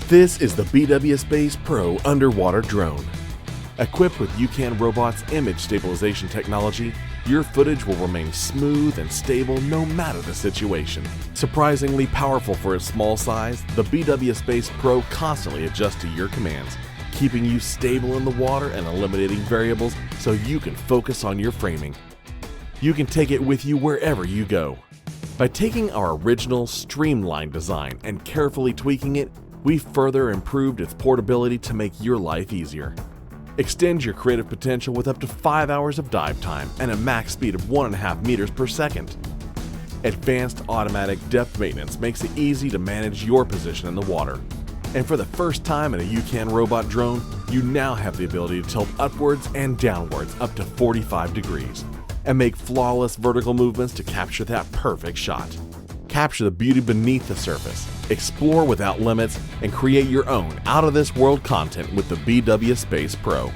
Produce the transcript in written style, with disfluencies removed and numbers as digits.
This is the BW Space Pro underwater drone. Equipped with Youcan Robot's image stabilization technology, your footage will remain smooth and stable no matter the situation. Surprisingly powerful for its small size, the BW Space Pro constantly adjusts to your commands, keeping you stable in the water and eliminating variables so you can focus on your framing. You can take it with you wherever you go. By taking our original, streamlined design and carefully tweaking it, we further improved its portability to make your life easier. Extend your creative potential with up to 5 hours of dive time and a max speed of 1.5 meters per second. Advanced automatic depth maintenance makes it easy to manage your position in the water. And for the first time in a Youcan robot drone, you now have the ability to tilt upwards and downwards up to 45 degrees and make flawless vertical movements to capture that perfect shot. Capture the beauty beneath the surface, explore without limits, and create your own out-of-this-world content with the BW Space Pro.